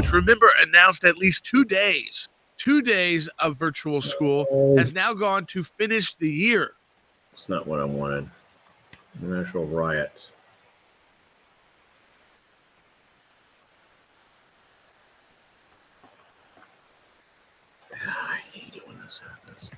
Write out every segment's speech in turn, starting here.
which remember announced at least 2 days of virtual school, has now gone to finish the year. That's not what I wanted. International riots. I hate it when this happens.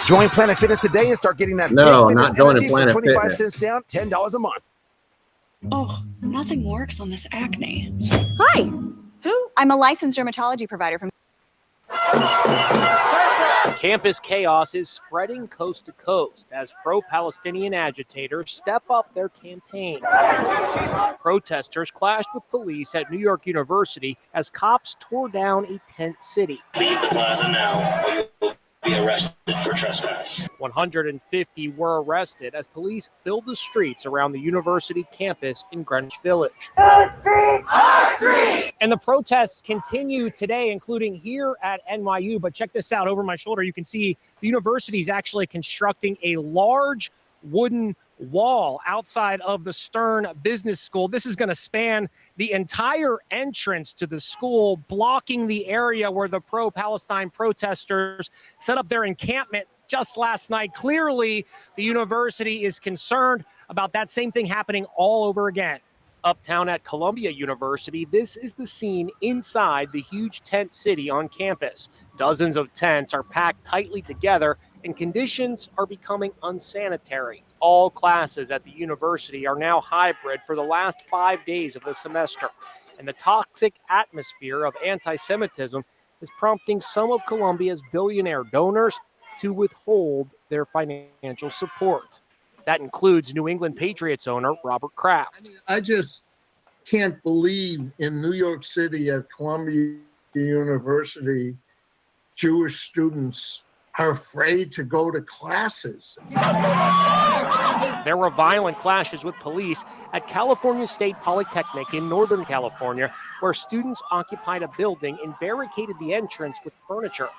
Join Planet Fitness today and start getting that big fitness energy for 25 cents down, $10 a month. Oh, nothing works on this acne. Hi. Who? I'm a licensed dermatology provider from... Campus chaos is spreading coast to coast as pro-Palestinian agitators step up their campaign. Protesters clashed with police at New York University as cops tore down a tent city. Leave the plaza now, or you will be arrested for trespass. 150 were arrested as police filled the streets around the university campus in Greenwich Village. Our street! Our street! And the protests continue today, including here at NYU. But check this out. Over my shoulder, you can see the university is actually constructing a large wooden wall outside of the Stern Business School. This is going to span the entire entrance to the school, blocking the area where the pro-Palestine protesters set up their encampment just last night. Clearly, the university is concerned about that same thing happening all over again. Uptown at Columbia University, this is the scene inside the huge tent city on campus. Dozens of tents are packed tightly together, and conditions are becoming unsanitary. All classes at the university are now hybrid for the last 5 days of the semester, and the toxic atmosphere of anti-Semitism is prompting some of Columbia's billionaire donors to withhold their financial support. That includes New England Patriots owner Robert Kraft. I just can't believe in New York City at Columbia University, Jewish students are afraid to go to classes. There were violent clashes with police at California State Polytechnic in Northern California, where students occupied a building and barricaded the entrance with furniture.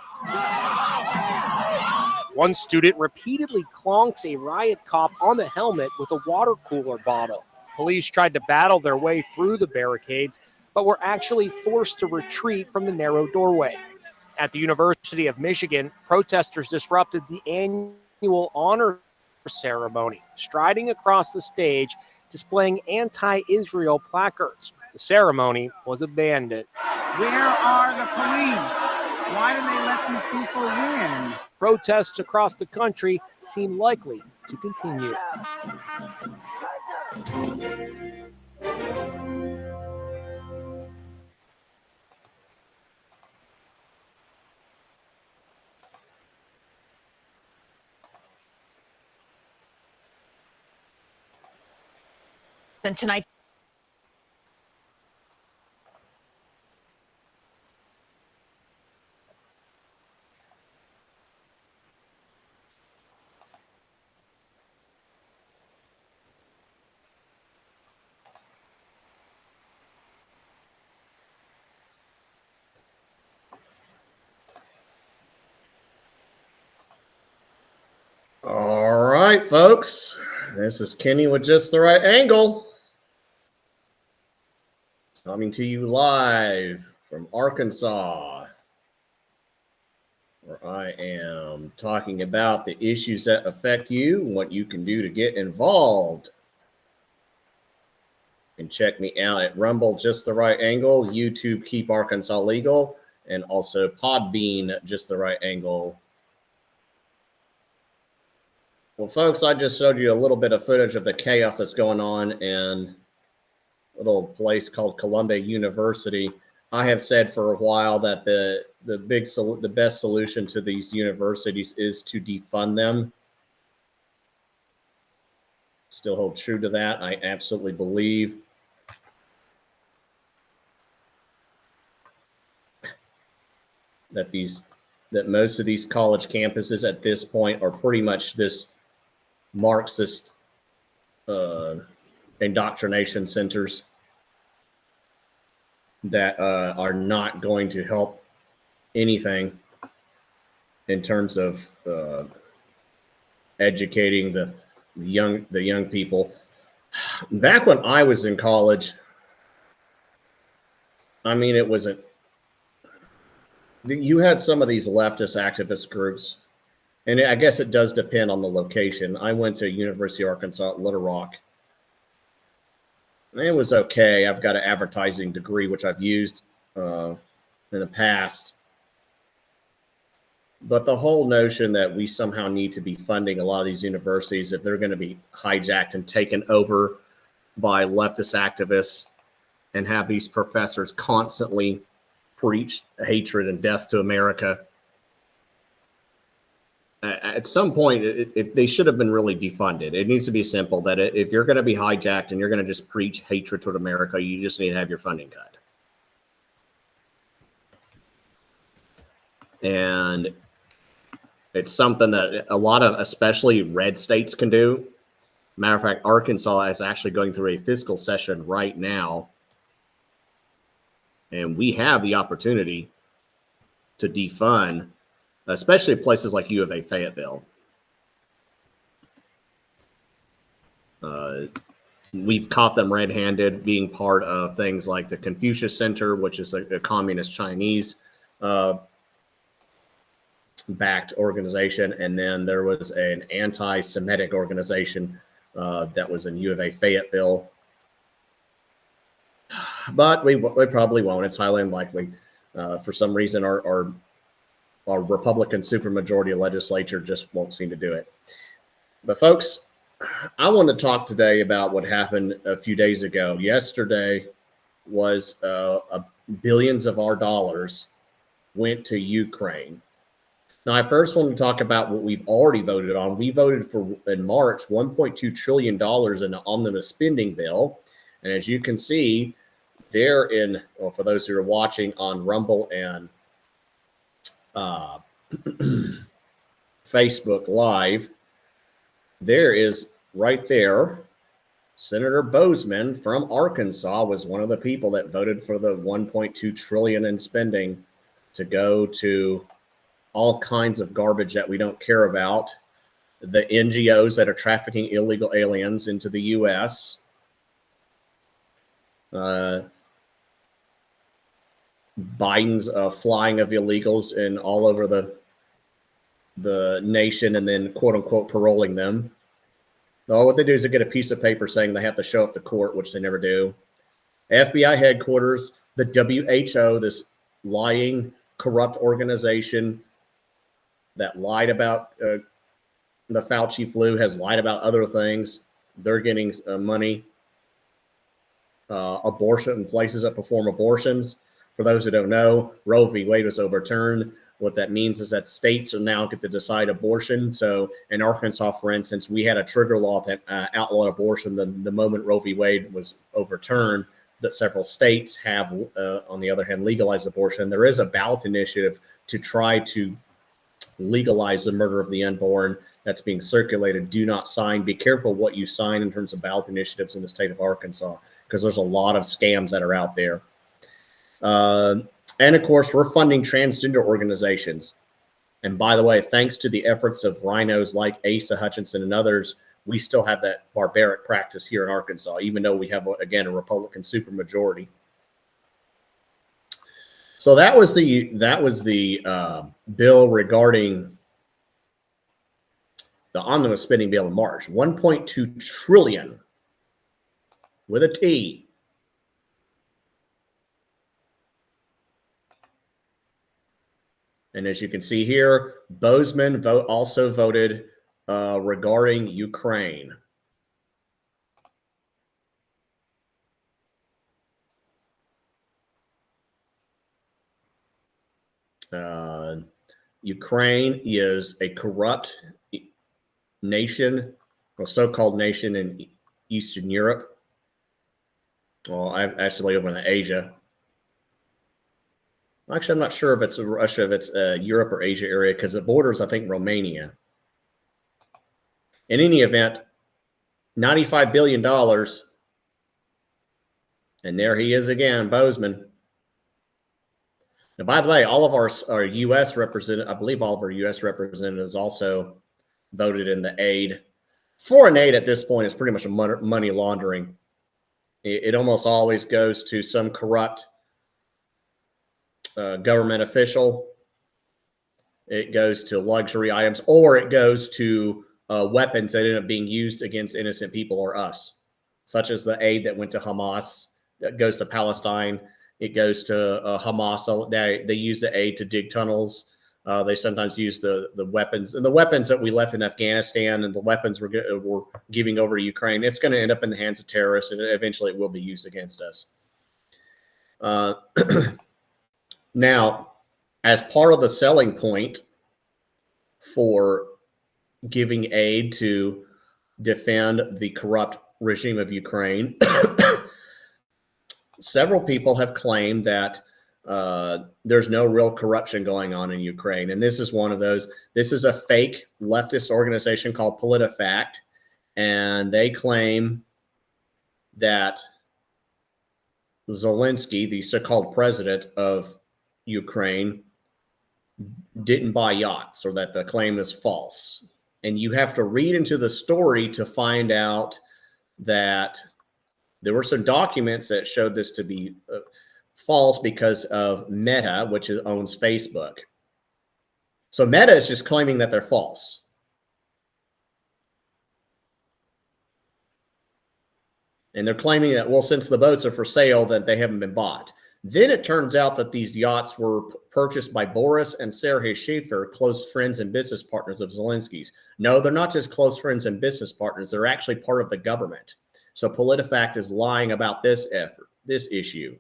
One student repeatedly clonks a riot cop on the helmet with a water cooler bottle. Police tried to battle their way through the barricades, but were actually forced to retreat from the narrow doorway. At the University of Michigan, protesters disrupted the annual honor ceremony, striding across the stage, displaying anti-Israel placards. The ceremony was abandoned. Where are the police? Why do they let these people win? Protests across the country seem likely to continue. And tonight. All right, folks. This is Kenny with Just the Right Angle. Coming to you live from Arkansas, where I am talking about the issues that affect you and what you can do to get involved. You can check me out at Rumble, Just the Right Angle, YouTube, Keep Arkansas Legal, and also Podbean, Just the Right Angle. Well, folks, I just showed you a little bit of footage of the chaos that's going on in a little place called Columbia University. I have said for a while that the best solution to these universities is to defund them. Still hold true to that. I absolutely believe that most of these college campuses at this point are pretty much this Marxist indoctrination centers that are not going to help anything in terms of educating the young people. Back when I was in college, I mean, it wasn't. You had some of these leftist activist groups, and I guess it does depend on the location. I went to University of Arkansas at Little Rock. It was okay. I've got an advertising degree, which I've used in the past. But the whole notion that we somehow need to be funding a lot of these universities if they're going to be hijacked and taken over by leftist activists and have these professors constantly preach hatred and death to America. At some point, they should have been really defunded. It needs to be simple that if you're going to be hijacked and you're going to just preach hatred toward America, you just need to have your funding cut. And it's something that a lot of, especially red states, can do. Matter of fact, Arkansas is actually going through a fiscal session right now. And we have the opportunity to defund, especially places like U of A Fayetteville. We've caught them red-handed being part of things like the Confucius Center, which is a communist Chinese backed organization. And then there was an anti-Semitic organization that was in U of A Fayetteville. But we probably won't. It's highly unlikely. For some reason, our Republican supermajority legislature just won't seem to do it. But folks, I want to talk today about what happened a few days ago. Yesterday was billions of our dollars went to Ukraine. Now, I first want to talk about what we've already voted on. We voted for, in March, $1.2 trillion in the omnibus spending bill. And as you can see, there in, well, for those who are watching on Rumble and Facebook Live, there is right there, Senator Bozeman from Arkansas was one of the people that voted for the $1.2 trillion in spending to go to all kinds of garbage that we don't care about, the NGOs that are trafficking illegal aliens into the U.S., Biden's flying of illegals in all over the nation and then quote unquote paroling them. No, what they do is they get a piece of paper saying they have to show up to court, which they never do. FBI headquarters, the WHO, this lying, corrupt organization that lied about the Fauci flu, has lied about other things. They're getting money. Abortion places that perform abortions. For those who don't know, Roe v. Wade was overturned. What that means is that states are now get to decide abortion. So in Arkansas, for instance, we had a trigger law that outlawed abortion the moment Roe v. Wade was overturned. That several states have, on the other hand, legalized abortion. There is a ballot initiative to try to legalize the murder of the unborn that's being circulated. Do not sign. Be careful what you sign in terms of ballot initiatives in the state of Arkansas, because there's a lot of scams that are out there. And of course, we're funding transgender organizations. And by the way, thanks to the efforts of rhinos like Asa Hutchinson and others, we still have that barbaric practice here in Arkansas, even though we have, again, a Republican supermajority. So that was the bill regarding the omnibus spending bill in March. 1.2 trillion with a T. And as you can see here, Bozeman also voted regarding Ukraine. Ukraine is a corrupt nation a so-called nation in Eastern Europe. Well, I actually live in Asia. Actually, I'm not sure if it's Russia, if it's Europe or Asia area, because it borders, I think, Romania. In any event, $95 billion. And there he is again, Bozeman. Now, by the way, all of our U.S. representatives, I believe all of our U.S. representatives also voted in the aid. Foreign aid at this point is pretty much a money laundering. It almost always goes to some corrupt government official. It goes to luxury items, or it goes to weapons that end up being used against innocent people or us, such as the aid that went to Hamas, that goes to Palestine. It goes to Hamas. They use the aid to dig tunnels. They sometimes use the weapons. And the weapons that we left in Afghanistan and the weapons we're giving over to Ukraine, it's going to end up in the hands of terrorists, and eventually it will be used against us. Now, as part of the selling point for giving aid to defend the corrupt regime of Ukraine, several people have claimed that there's no real corruption going on in Ukraine. And this is one of those. This is a fake leftist organization called PolitiFact. And they claim that Zelensky, the so-called president of Ukraine, didn't buy yachts, or that the claim is false. And you have to read into the story to find out that there were some documents that showed this to be false because of Meta, which owns Facebook. So Meta is just claiming that they're false. And they're claiming that, well, since the boats are for sale, that they haven't been bought. Then it turns out that these yachts were purchased by Boris and Sergei Schaefer, close friends and business partners of Zelensky's. No, they're not just close friends and business partners. They're actually part of the government. So PolitiFact is lying about this effort, this issue.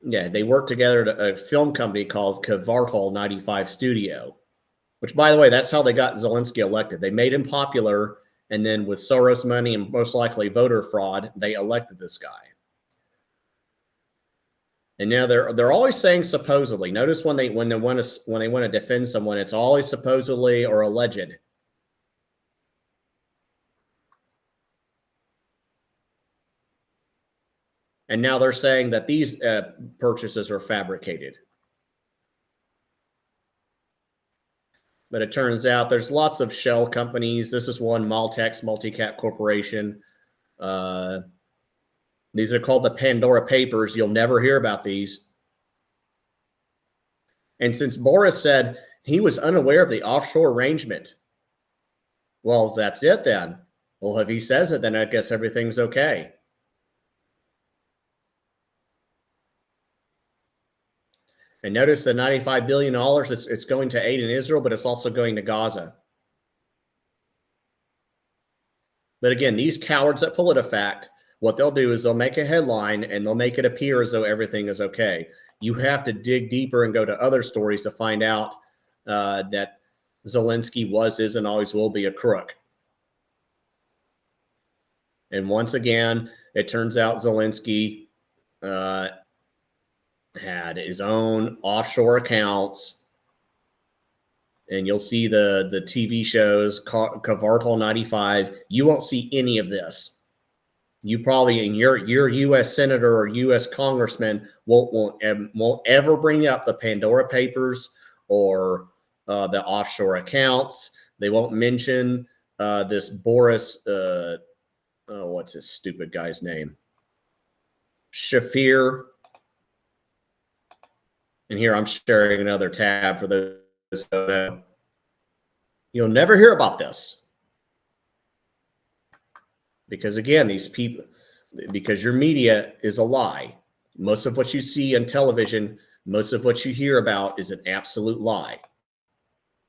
Yeah, they work together at a film company called Kvartal 95 Studio, which, by the way, that's how they got Zelensky elected. They made him popular, and then with Soros money and most likely voter fraud, they elected this guy. And now they're always saying supposedly. Notice when they want to defend someone, it's always supposedly or alleged. And now they're saying that these purchases are fabricated. But it turns out there's lots of shell companies. This is one, Maltex, Multicap Corporation. These are called the Pandora Papers. You'll never hear about these. And since Boris said he was unaware of the offshore arrangement, well, that's it then. Well, if he says it, then I guess everything's okay. And notice the $95 billion, it's going to aid in Israel, but it's also going to Gaza. But again, these cowards at PolitiFact, what they'll do is they'll make a headline and they'll make it appear as though everything is okay. You have to dig deeper and go to other stories to find out that Zelensky was, is, and always will be a crook. And once again, it turns out Zelensky had his own offshore accounts, and you'll see the TV shows Kvartal 95. You won't see any of this. You probably, in your U.S. senator or U.S. congressman won't ever bring up the Pandora Papers or the offshore accounts. They won't mention this Boris. What's this stupid guy's name? Shafir. And here I'm sharing another tab for those. You'll never hear about this. Because again, these people, because your media is a lie. Most of what you see on television, most of what you hear about is an absolute lie.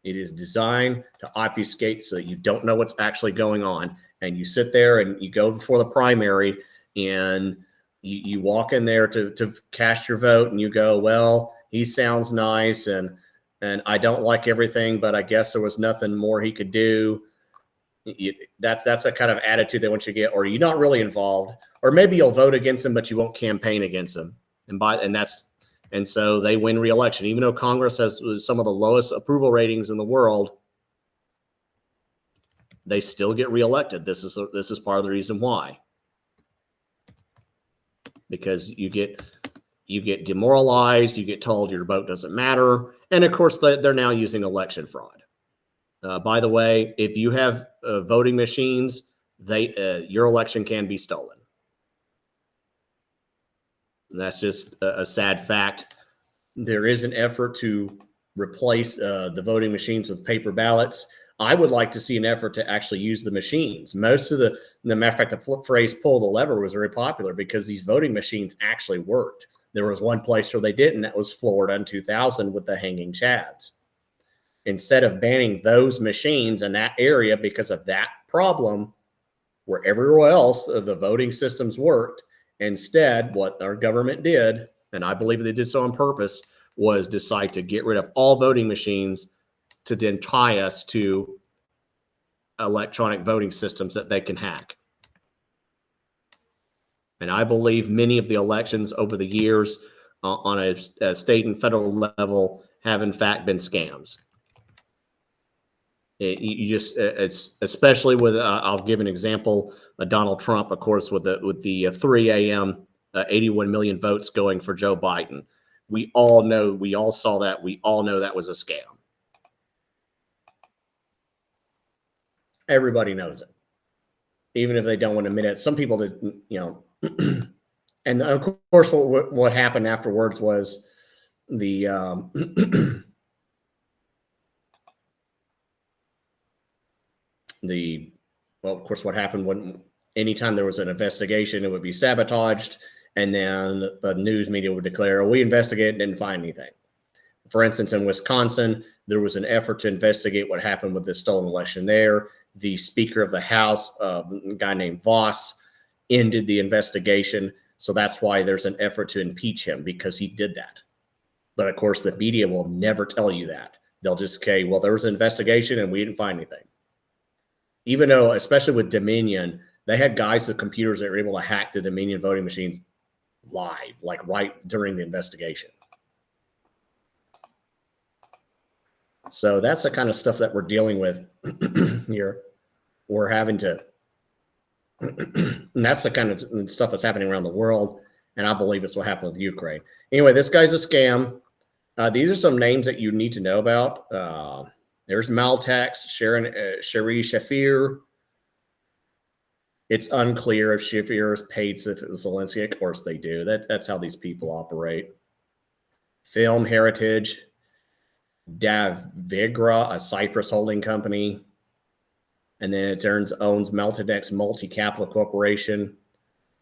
It is designed to obfuscate so that you don't know what's actually going on. And you sit there and you go before the primary and you walk in there to cast your vote and you go, well, he sounds nice and and I don't like everything, but I guess there was nothing more he could do. That's a kind of attitude they want you to get, or you're not really involved, or maybe you'll vote against him, but you won't campaign against him. And so they win re-election, even though Congress has some of the lowest approval ratings in the world. They still get reelected. This is part of the reason why, because you get demoralized, you get told your vote doesn't matter, and of course they're now using election fraud. By the way, if you have voting machines, your election can be stolen. And that's just a sad fact. There is an effort to replace the voting machines with paper ballots. I would like to see an effort to actually use the machines. Most of the matter of fact, the phrase "pull the lever" was very popular because these voting machines actually worked. There was one place where they didn't. That was Florida in 2000 with the hanging chads. Instead of banning those machines in that area because of that problem, where everywhere else the voting systems worked, instead what our government did, and I believe they did so on purpose, was decide to get rid of all voting machines to then tie us to electronic voting systems that they can hack. And I believe many of the elections over the years on a state and federal level have in fact been scams. It's especially with, I'll give an example, Donald Trump, of course, with the 3 a.m. 81 million votes going for Joe Biden. We all know, we all saw that. We all know that was a scam. Everybody knows it, even if they don't want to admit it. Some people that, and of course, what happened afterwards was the well, of course, what happened when anytime there was an investigation, it would be sabotaged, and then the news media would declare, "We investigated and didn't find anything." For instance, in Wisconsin, there was an effort to investigate what happened with the stolen election there. The Speaker of the House, a guy named Voss, ended the investigation. So that's why there's an effort to impeach him, because he did that. But of course, the media will never tell you that. They'll just say, well, there was an investigation and we didn't find anything. Even though, especially with Dominion, they had guys with computers that were able to hack the Dominion voting machines live, like right during the investigation. So that's the kind of stuff that we're dealing with here. We're having to, and that's the kind of stuff that's happening around the world. And I believe it's what happened with Ukraine. Anyway, this guy's a scam. These are some names that you need to know about. There's Maltex, Sherry Shafir. It's unclear if Shafir is paid Zelensky. Of course they do. That's how these people operate. Film Heritage. Davigra, a Cyprus holding company. And then it owns Meltedex Multi-Capital Corporation,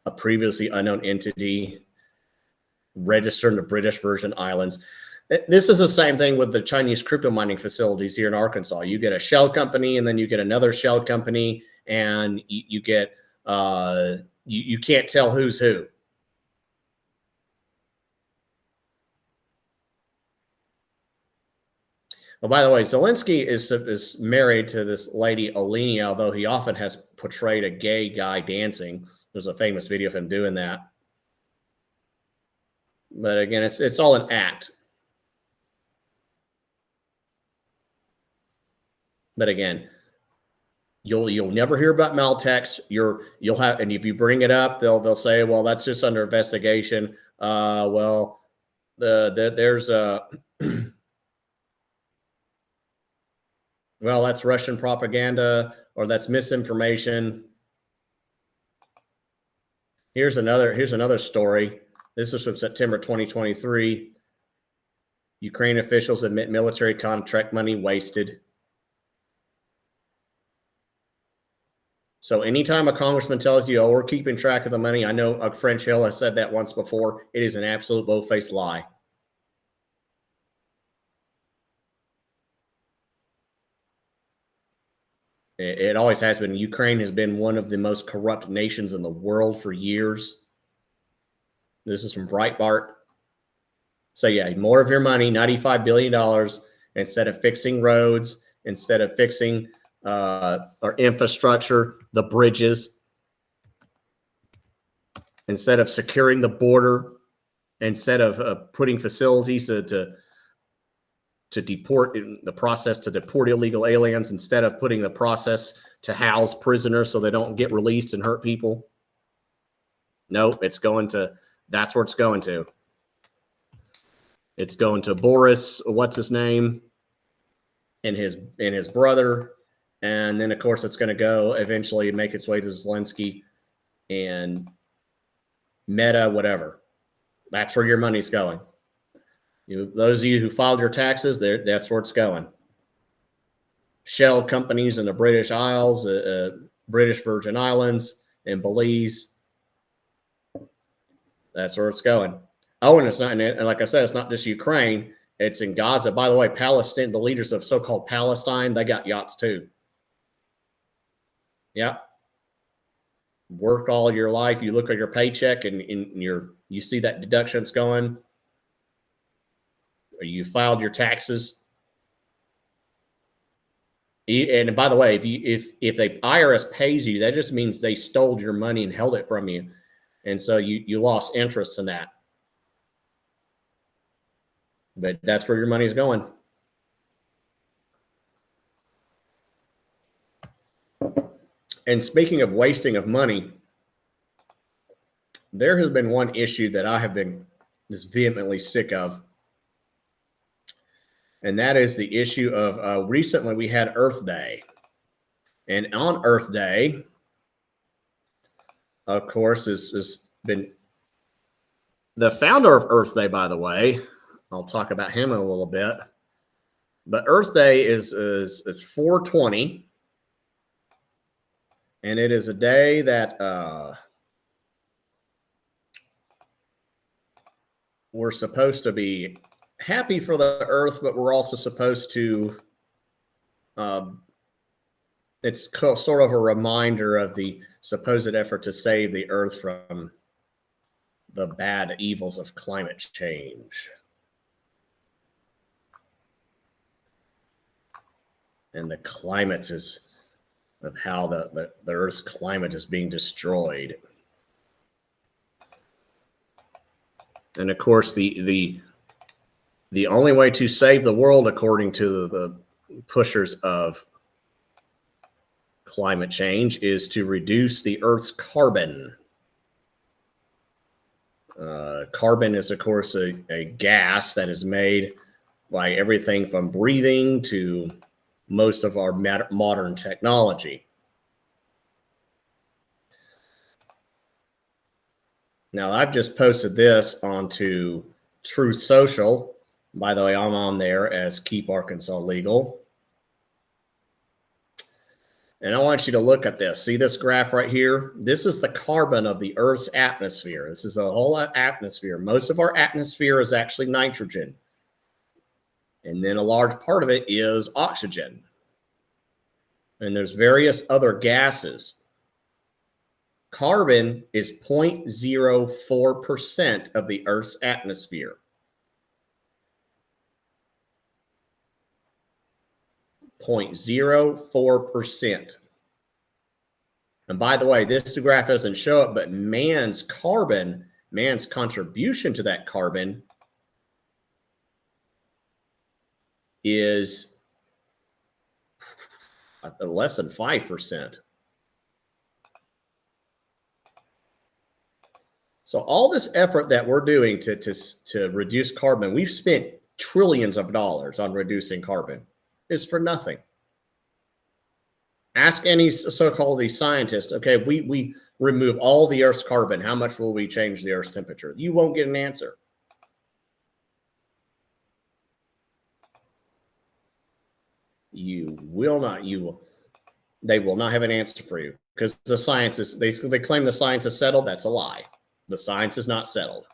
a previously unknown entity registered in the British Virgin Islands. This is the same thing with the Chinese crypto mining facilities here in Arkansas. You get a shell company, and then you get another shell company, and you get you can't tell who's who. Well, by the way, Zelensky is married to this lady, Olenia, although he often has portrayed a gay guy dancing. There's a famous video of him doing that. But again, it's all an act. But again, you'll never hear about Maltex. You'll have, and if you bring it up, they'll say, well, that's just under investigation. Well, there's a well, that's Russian propaganda, or that's misinformation. Here's another story. This is from September 2023. Ukraine officials admit military contract money wasted. So anytime a congressman tells you, oh, we're keeping track of the money, I know French Hill has said that once before, it is an absolute bold-faced lie. It always has been. Ukraine has been one of the most corrupt nations in the world for years. This is from Breitbart. So yeah, more of your money, $95 billion, instead of fixing roads, instead of fixing our infrastructure, the bridges, instead of securing the border, instead of putting facilities to deport, the process to deport illegal aliens, instead of putting the process to house prisoners so they don't get released and hurt people. No, it's going to, that's where it's going to. It's going to Boris, what's his name, and his brother. And then, of course, it's going to go eventually make its way to Zelensky and Meta, whatever. That's where your money's going. Those of you who filed your taxes, that's where it's going. Shell companies in the British Isles, British Virgin Islands, and Belize. That's where it's going. Oh, and it's not, and like I said, it's not just Ukraine. It's in Gaza. By the way, Palestine, the leaders of so-called Palestine, they got yachts too. Yeah. Worked all your life. You look at your paycheck and you see that deductions going. Or you filed your taxes. And by the way, if the IRS pays you, that just means they stole your money and held it from you. And so you lost interest in that. But that's where your money's going. And speaking of wasting of money, there has been one issue that I have been just vehemently sick of. And that is the issue of recently we had Earth Day. And on Earth Day, of course, has been the founder of Earth Day, by the way. I'll talk about him in a little bit. But Earth Day is 4/20. And it is a day that we're supposed to be happy for the Earth, but we're also supposed to, it's sort of a reminder of the supposed effort to save the Earth from the bad evils of climate change. And the climate is of how the Earth's climate is being destroyed. And of course, the only way to save the world, according to the pushers of climate change, is to reduce the Earth's carbon. Carbon is, of course, a gas that is made by everything from breathing to most of our modern technology. Now, I've just posted this onto Truth Social. By the way, I'm on there as Keep Arkansas Legal. And I want you to look at this. See this graph right here? This is the carbon of the Earth's atmosphere. This is a whole atmosphere. Most of our atmosphere is actually nitrogen. And then a large part of it is oxygen. And there's various other gases. Carbon is 0.04% of the Earth's atmosphere. 0.04%. And by the way, this graph doesn't show it, but man's contribution to that carbon is less than 5%. So all this effort that we're doing to reduce carbon, we've spent trillions of dollars on reducing carbon, is for nothing. Ask any so-called scientist, okay, if we remove all the Earth's carbon, how much will we change the Earth's temperature? You won't get an answer. You will not. They will not have an answer for you, because the science is, they claim the science is settled. That's a lie. The science is not settled.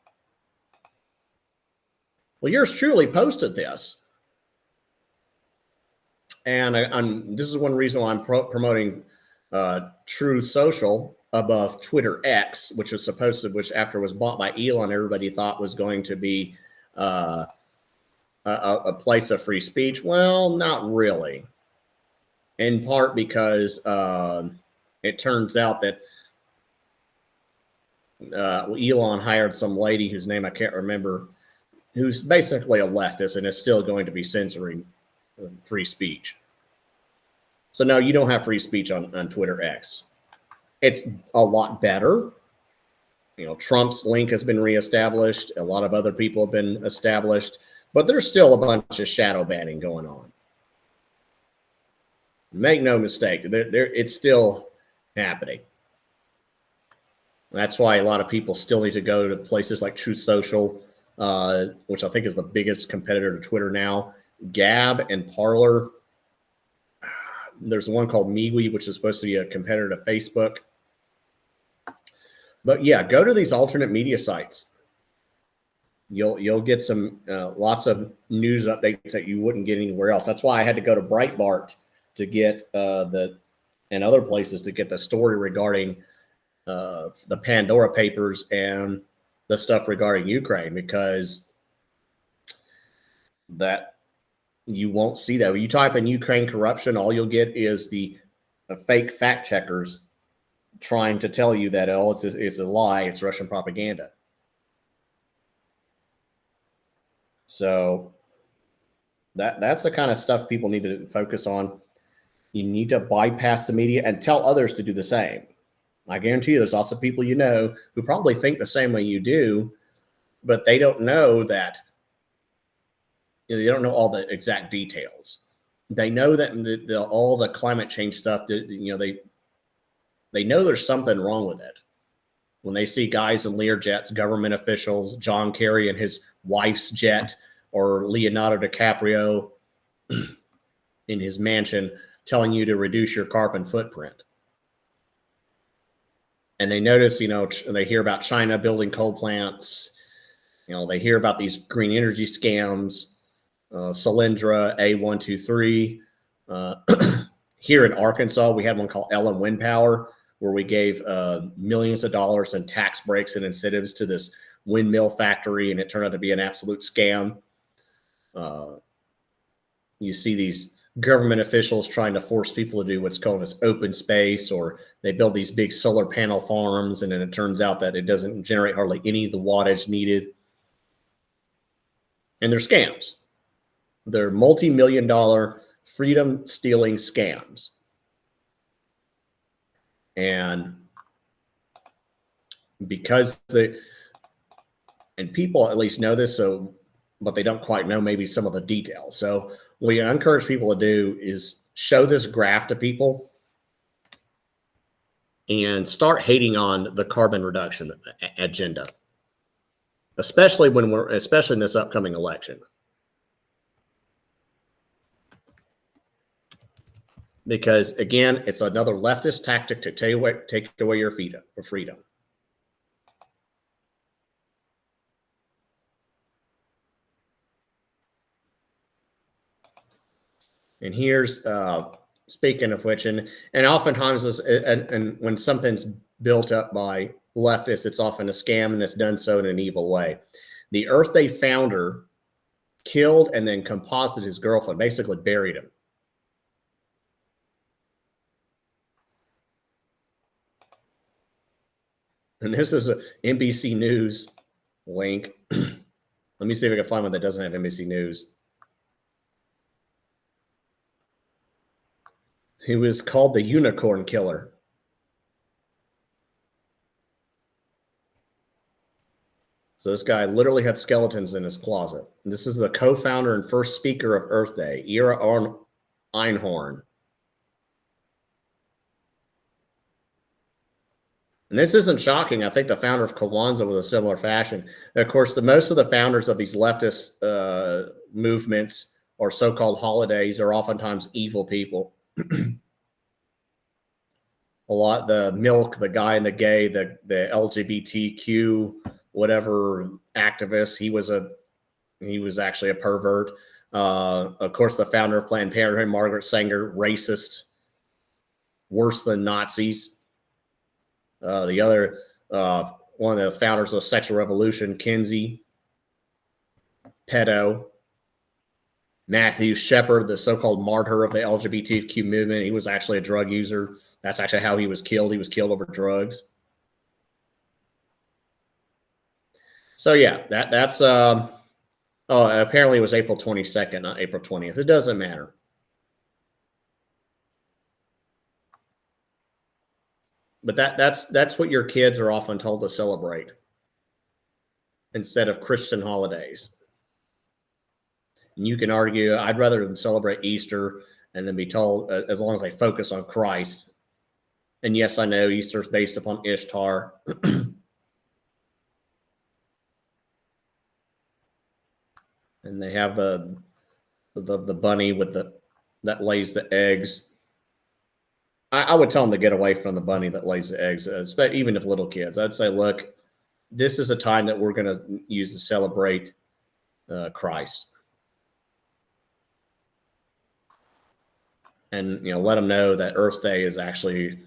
Well, yours truly posted this. And this is one reason why I'm promoting Truth Social above Twitter X, which was supposed to, which after was bought by Elon, everybody thought was going to be a place of free speech? Well, not really. In part because it turns out that Elon hired some lady whose name I can't remember, who's basically a leftist and is still going to be censoring free speech. So no, you don't have free speech on Twitter X. It's a lot better. You know, Trump's link has been reestablished. A lot of other people have been established, but there's still a bunch of shadow banning going on. Make no mistake, it's still happening. That's why a lot of people still need to go to places like Truth Social, which I think is the biggest competitor to Twitter now. Gab and Parler. There's one called MeWe, which is supposed to be a competitor to Facebook. But yeah, go to these alternate media sites. You'll get some lots of news updates that you wouldn't get anywhere else. That's why I had to go to Breitbart to get and other places to get the story regarding the Pandora Papers and the stuff regarding Ukraine, because that you won't see that. When you type in Ukraine corruption, all you'll get is the fake fact checkers trying to tell you that it's a lie, it's Russian propaganda. So that's the kind of stuff people need to focus on. You need to bypass the media and tell others to do the same. I guarantee you there's also people you know who probably think the same way you do, but they don't know that, they don't know all the exact details. They know that all the climate change stuff, they know there's something wrong with it. When they see guys in Learjets, government officials, John Kerry and his wife's jet, or Leonardo DiCaprio in his mansion telling you to reduce your carbon footprint. And they notice, they hear about China building coal plants. They hear about these green energy scams, Solyndra, A123. Here in Arkansas, we had one called Ellen Wind Power, where we gave millions of dollars in tax breaks and incentives to this windmill factory, and it turned out to be an absolute scam. You see these government officials trying to force people to do what's called as open space, or they build these big solar panel farms, and then it turns out that it doesn't generate hardly any of the wattage needed. And they're scams. They're multi-million-dollar freedom-stealing scams. And because people at least know this, but they don't quite know maybe some of the details. So what we encourage people to do is show this graph to people and start hating on the carbon reduction agenda, especially in this upcoming election. Because again, it's another leftist tactic to take away your freedom. And here's, speaking of which, and oftentimes, and when something's built up by leftists, it's often a scam, and it's done so in an evil way. The Earth Day founder killed and then composited his girlfriend, basically buried him. And this is a NBC News link. Let me see if I can find one that doesn't have NBC News. He was called the Unicorn Killer. So this guy literally had skeletons in his closet. And this is the co-founder and first speaker of Earth Day, Ira Einhorn. And this isn't shocking. I think the founder of Kwanzaa was a similar fashion. And of course, most of the founders of these leftist movements or so-called holidays are oftentimes evil people. The milk, the guy and the gay, the LGBTQ, whatever activist, he was actually a pervert. Of course, the founder of Planned Parenthood, Margaret Sanger, racist, worse than Nazis. The other, one of the founders of Sexual Revolution, Kinsey, pedo. Matthew Shepard, the so-called martyr of the LGBTQ movement, he was actually a drug user. That's actually how he was killed. He was killed over drugs. So yeah, that's apparently it was April 22nd, not April 20th. It doesn't matter. But that's what your kids are often told to celebrate instead of Christian holidays. And you can argue, I'd rather them celebrate Easter and then be told, as long as they focus on Christ. And yes, I know Easter is based upon Ishtar. And they have the bunny with that lays the eggs. I would tell them to get away from the bunny that lays the eggs, even if little kids. I'd say, look, this is a time that we're going to use to celebrate Christ. And, let them know that Earth Day is actually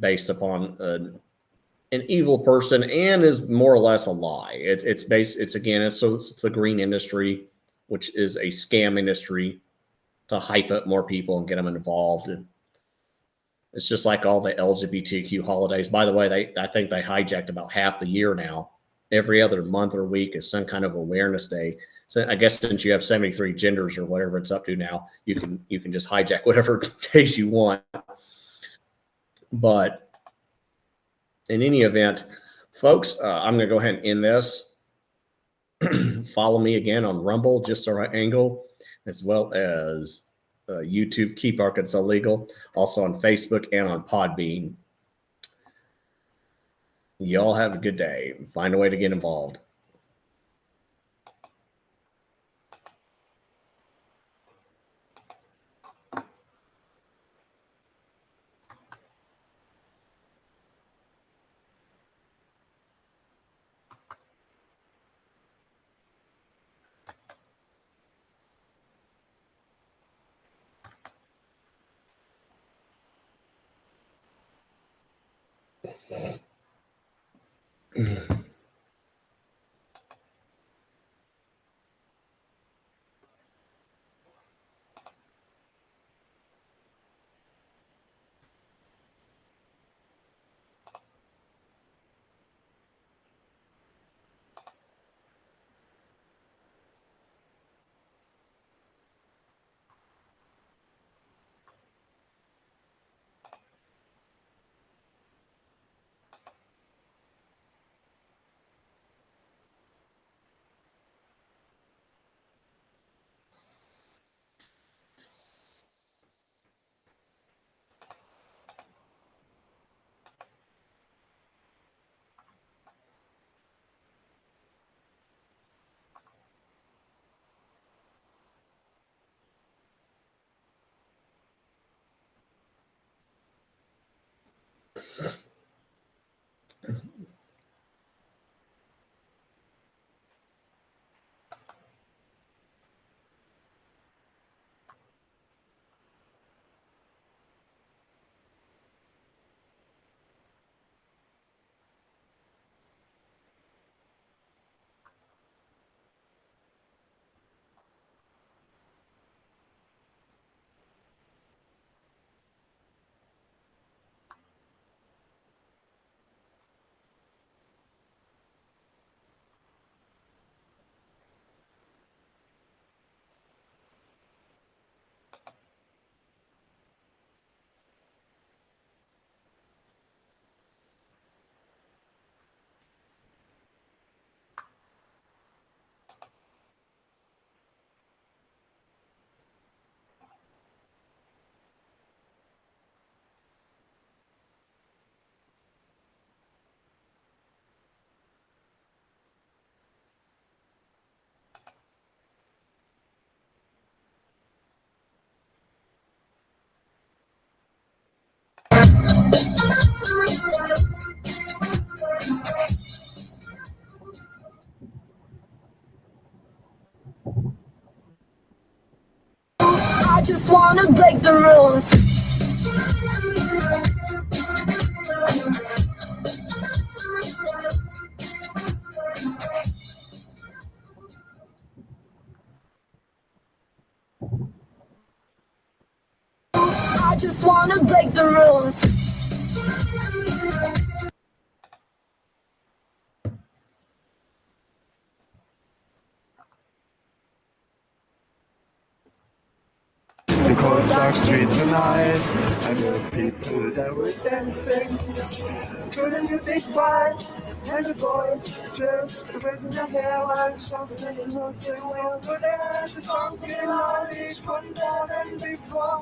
based upon an evil person and is more or less a lie. It's the green industry, which is a scam industry to hype up more people and get them involved. And it's just like all the LGBTQ holidays. By the way, I think they hijacked about half the year now. Every other month or week is some kind of awareness day. So I guess since you have 73 genders or whatever it's up to now, you can just hijack whatever days you want. But in any event, folks, I'm going to go ahead and end this. Follow me again on Rumble, Just the Right Angle, as well as YouTube, Keep Arkansas Legal, also on Facebook and on Podbean. Y'all have a good day. Find a way to get involved. I just wanna break the rules. wanna break the rules. The cold dark street tonight, I knew people that were dancing to the music vibe, and the boys, the girls, the raising their hair while the songs are playing no sing well. But there's the songs in on each one more than before.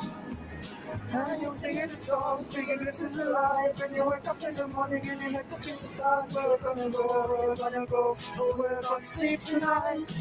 And you'll sing the songs, thinking this is a life. And you wake up in the morning and your head just gets the stars. Where we're gonna go, where we're gonna go, or we're gonna sleep tonight.